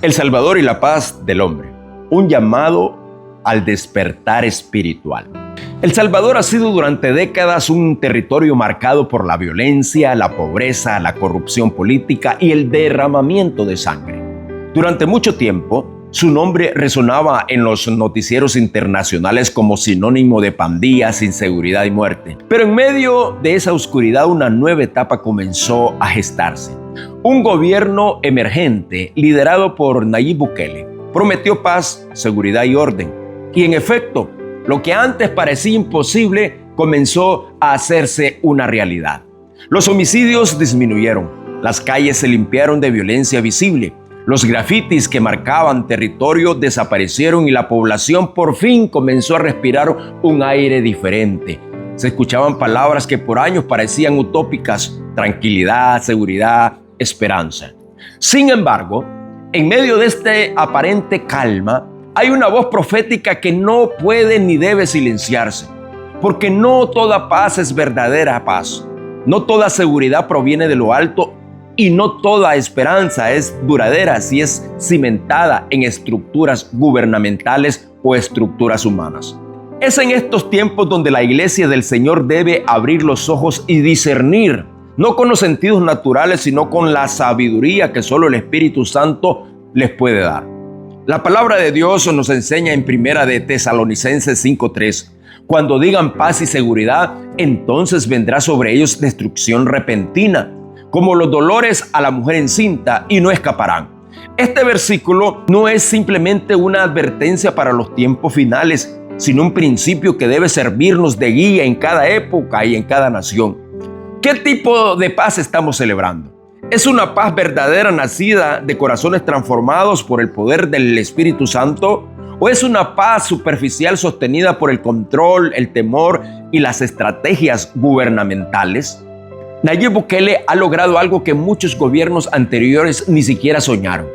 El Salvador y la paz del hombre. Un llamado al despertar espiritual. El Salvador ha sido durante décadas un territorio marcado por la violencia, la pobreza, la corrupción política y el derramamiento de sangre. Durante mucho tiempo, su nombre resonaba en los noticieros internacionales como sinónimo de pandillas, inseguridad y muerte. Pero en medio de esa oscuridad, una nueva etapa comenzó a gestarse. Un gobierno emergente liderado por Nayib Bukele prometió paz, seguridad y orden. Y en efecto, lo que antes parecía imposible comenzó a hacerse una realidad. Los homicidios disminuyeron, las calles se limpiaron de violencia visible, los grafitis que marcaban territorio desaparecieron y la población por fin comenzó a respirar un aire diferente. Se escuchaban palabras que por años parecían utópicas: tranquilidad, seguridad, esperanza. Sin embargo, en medio de esta aparente calma, hay una voz profética que no puede ni debe silenciarse, porque no toda paz es verdadera paz, no toda seguridad proviene de lo alto y no toda esperanza es duradera si es cimentada en estructuras gubernamentales o estructuras humanas. Es en estos tiempos donde la iglesia del Señor debe abrir los ojos y discernir, no con los sentidos naturales, sino con la sabiduría que solo el Espíritu Santo les puede dar. La palabra de Dios nos enseña en Primera de Tesalonicenses 5:3, cuando digan paz y seguridad, entonces vendrá sobre ellos destrucción repentina, como los dolores a la mujer encinta, y no escaparán. Este versículo no es simplemente una advertencia para los tiempos finales, sino un principio que debe servirnos de guía en cada época y en cada nación. ¿Qué tipo de paz estamos celebrando? ¿Es una paz verdadera nacida de corazones transformados por el poder del Espíritu Santo? ¿O es una paz superficial sostenida por el control, el temor y las estrategias gubernamentales? Nayib Bukele ha logrado algo que muchos gobiernos anteriores ni siquiera soñaron: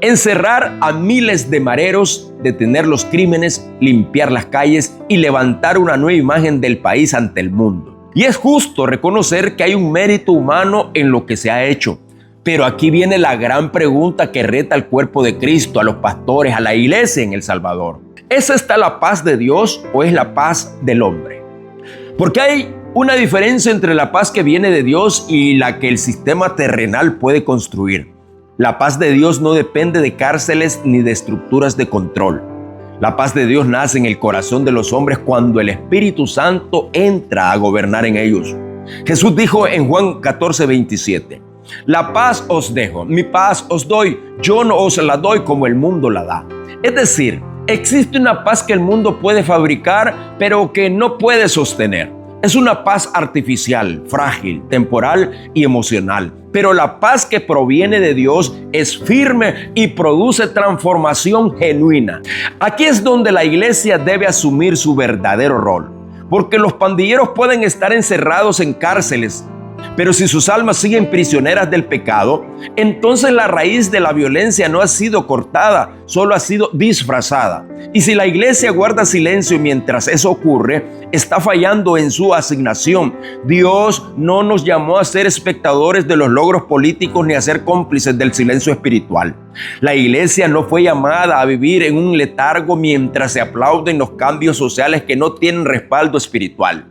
encerrar a miles de mareros, detener los crímenes, limpiar las calles y levantar una nueva imagen del país ante el mundo. Y es justo reconocer que hay un mérito humano en lo que se ha hecho. Pero aquí viene la gran pregunta que reta al cuerpo de Cristo, a los pastores, a la iglesia en El Salvador. ¿Es esta la paz de Dios o es la paz del hombre? Porque hay una diferencia entre la paz que viene de Dios y la que el sistema terrenal puede construir. La paz de Dios no depende de cárceles ni de estructuras de control. La paz de Dios nace en el corazón de los hombres cuando el Espíritu Santo entra a gobernar en ellos. Jesús dijo en Juan 14:27, la paz os dejo, mi paz os doy, yo no os la doy como el mundo la da. Es decir, existe una paz que el mundo puede fabricar, pero que no puede sostener. Es una paz artificial, frágil, temporal y emocional. Pero la paz que proviene de Dios es firme y produce transformación genuina. Aquí es donde la iglesia debe asumir su verdadero rol. Porque los pandilleros pueden estar encerrados en cárceles, pero si sus almas siguen prisioneras del pecado, entonces la raíz de la violencia no ha sido cortada, solo ha sido disfrazada. Y si la iglesia guarda silencio mientras eso ocurre, está fallando en su asignación. Dios no nos llamó a ser espectadores de los logros políticos ni a ser cómplices del silencio espiritual. La iglesia no fue llamada a vivir en un letargo mientras se aplauden los cambios sociales que no tienen respaldo espiritual.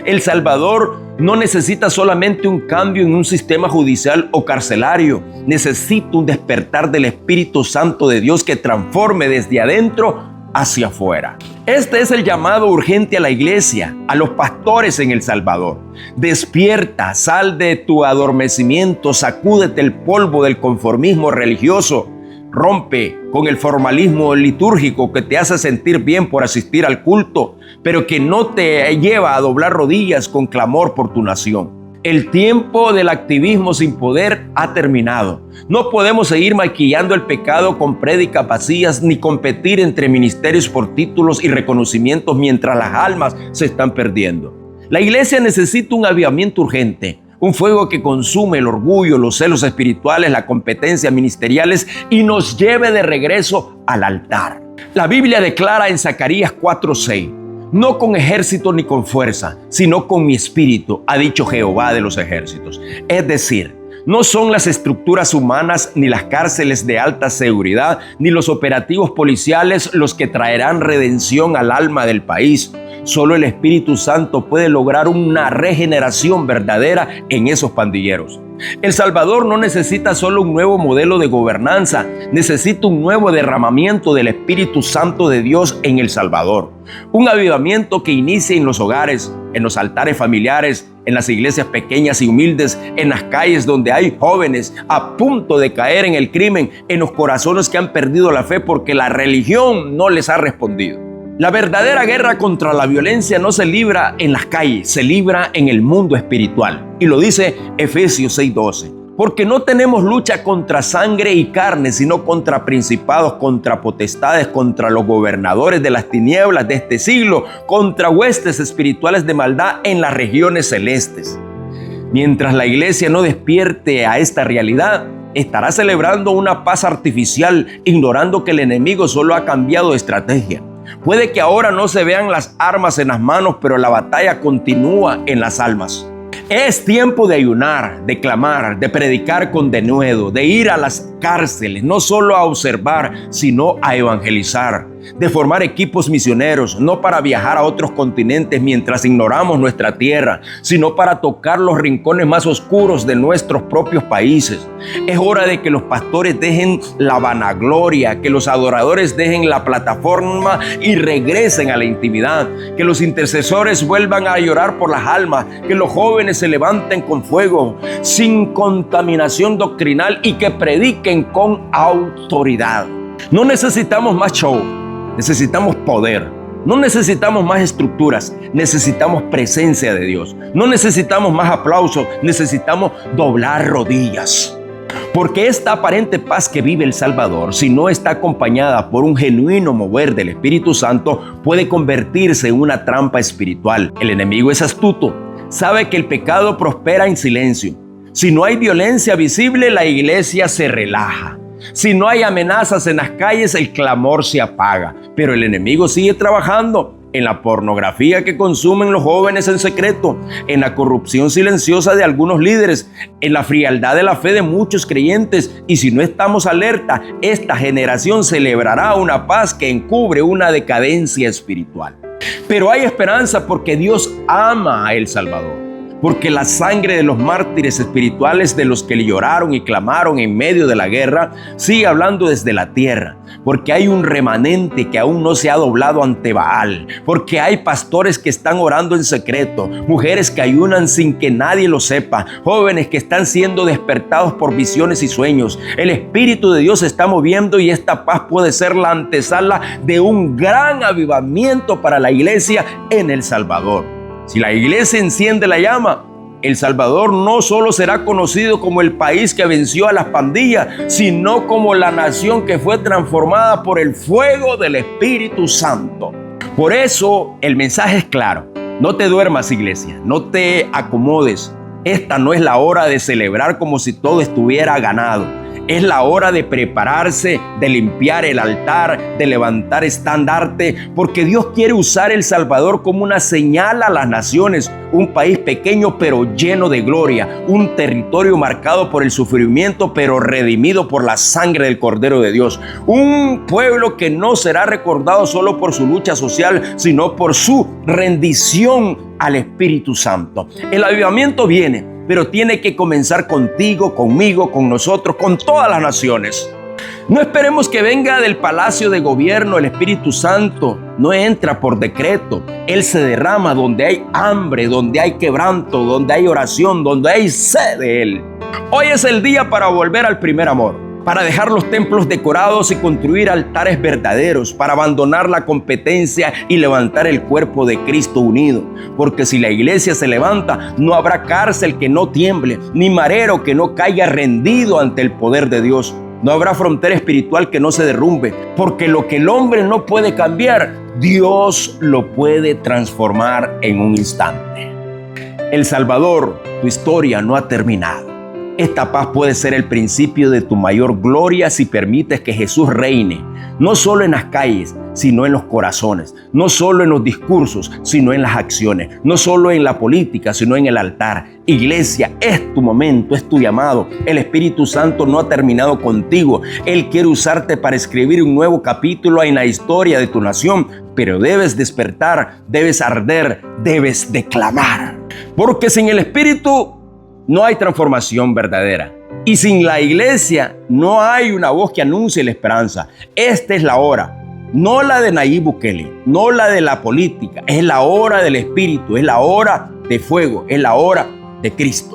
El Salvador no necesita solamente un cambio en un sistema judicial o carcelario, necesita un despertar del Espíritu Santo de Dios que transforme desde adentro hacia afuera. Este es el llamado urgente a la iglesia, a los pastores en El Salvador. Despierta, sal de tu adormecimiento, sacúdete el polvo del conformismo religioso. Rompe con el formalismo litúrgico que te hace sentir bien por asistir al culto, pero que no te lleva a doblar rodillas con clamor por tu nación. El tiempo del activismo sin poder ha terminado. No podemos seguir maquillando el pecado con prédicas vacías ni competir entre ministerios por títulos y reconocimientos mientras las almas se están perdiendo. La iglesia necesita un avivamiento urgente. Un fuego que consume el orgullo, los celos espirituales, la competencia ministeriales y nos lleve de regreso al altar. La Biblia declara en Zacarías 4:6, no con ejército ni con fuerza, sino con mi espíritu, ha dicho Jehová de los ejércitos. Es decir, No son las estructuras humanas, ni las cárceles de alta seguridad, ni los operativos policiales los que traerán redención al alma del país. Solo el Espíritu Santo puede lograr una regeneración verdadera en esos pandilleros. El Salvador no necesita solo un nuevo modelo de gobernanza, necesita un nuevo derramamiento del Espíritu Santo de Dios en El Salvador. Un avivamiento que inicie en los hogares, en los altares familiares, en las iglesias pequeñas y humildes, en las calles donde hay jóvenes a punto de caer en el crimen, en los corazones que han perdido la fe porque la religión no les ha respondido. La verdadera guerra contra la violencia no se libra en las calles, se libra en el mundo espiritual. Y lo dice Efesios 6:12. Porque no tenemos lucha contra sangre y carne, sino contra principados, contra potestades, contra los gobernadores de las tinieblas de este siglo, contra huestes espirituales de maldad en las regiones celestes. Mientras la iglesia no despierte a esta realidad, estará celebrando una paz artificial, ignorando que el enemigo solo ha cambiado de estrategia. Puede que ahora no se vean las armas en las manos, pero la batalla continúa en las almas. Es tiempo de ayunar, de clamar, de predicar con denuedo, de ir a las cárceles, no solo a observar, sino a evangelizar, de formar equipos misioneros, no para viajar a otros continentes mientras ignoramos nuestra tierra, sino para tocar los rincones más oscuros de nuestros propios países. Es hora de que los pastores dejen la vanagloria, que los adoradores dejen la plataforma y regresen a la intimidad, que los intercesores vuelvan a llorar por las almas, que los jóvenes se levanten con fuego, sin contaminación doctrinal y que prediquen con autoridad. No necesitamos más show, necesitamos poder. No necesitamos más estructuras, necesitamos presencia de Dios. No necesitamos más aplausos, necesitamos doblar rodillas. Porque esta aparente paz que vive El Salvador, si no está acompañada por un genuino mover del Espíritu Santo, puede convertirse en una trampa espiritual. El enemigo es astuto, sabe que el pecado prospera en silencio. Si no hay violencia visible, la iglesia se relaja. Si no hay amenazas en las calles, el clamor se apaga. Pero el enemigo sigue trabajando en la pornografía que consumen los jóvenes en secreto, en la corrupción silenciosa de algunos líderes, en la frialdad de la fe de muchos creyentes. Y si no estamos alerta, esta generación celebrará una paz que encubre una decadencia espiritual. Pero hay esperanza porque Dios ama a El Salvador. Porque la sangre de los mártires espirituales, de los que le lloraron y clamaron en medio de la guerra, sigue hablando desde la tierra. Porque hay un remanente que aún no se ha doblado ante Baal. Porque hay pastores que están orando en secreto, mujeres que ayunan sin que nadie lo sepa, jóvenes que están siendo despertados por visiones y sueños. El Espíritu de Dios se está moviendo y esta paz puede ser la antesala de un gran avivamiento para la iglesia en El Salvador. Si la iglesia enciende la llama, El Salvador no solo será conocido como el país que venció a las pandillas, sino como la nación que fue transformada por el fuego del Espíritu Santo. Por eso el mensaje es claro. No te duermas, iglesia, no te acomodes. Esta no es la hora de celebrar como si todo estuviera ganado. Es la hora de prepararse, de limpiar el altar, de levantar estandarte, porque Dios quiere usar El Salvador como una señal a las naciones, un país pequeño pero lleno de gloria, un territorio marcado por el sufrimiento pero redimido por la sangre del Cordero de Dios, un pueblo que no será recordado solo por su lucha social, sino por su rendición al Espíritu Santo. El avivamiento viene, pero tiene que comenzar contigo, conmigo, con nosotros, con todas las naciones. No esperemos que venga del palacio de gobierno. El Espíritu Santo no entra por decreto. Él se derrama donde hay hambre, donde hay quebranto, donde hay oración, donde hay sed de Él. Hoy es el día para volver al primer amor, para dejar los templos decorados y construir altares verdaderos, para abandonar la competencia y levantar el cuerpo de Cristo unido. Porque si la iglesia se levanta, no habrá cárcel que no tiemble, ni marero que no caiga rendido ante el poder de Dios. No habrá frontera espiritual que no se derrumbe, porque lo que el hombre no puede cambiar, Dios lo puede transformar en un instante. El Salvador, tu historia no ha terminado. Esta paz puede ser el principio de tu mayor gloria si permites que Jesús reine. no solo en las calles, sino en los corazones, no solo en los discursos, sino en las acciones, no solo en la política, sino en el altar. Iglesia, es tu momento, es tu llamado. El Espíritu Santo no ha terminado contigo. Él quiere usarte para escribir un nuevo capítulo en la historia de tu nación, pero debes despertar, debes arder, debes declamar. Porque sin el Espíritu no hay transformación verdadera. Y sin la iglesia no hay una voz que anuncie la esperanza. Esta es la hora, no la de Nayib Bukele, no la de la política. Es la hora del Espíritu, es la hora de fuego, es la hora de Cristo.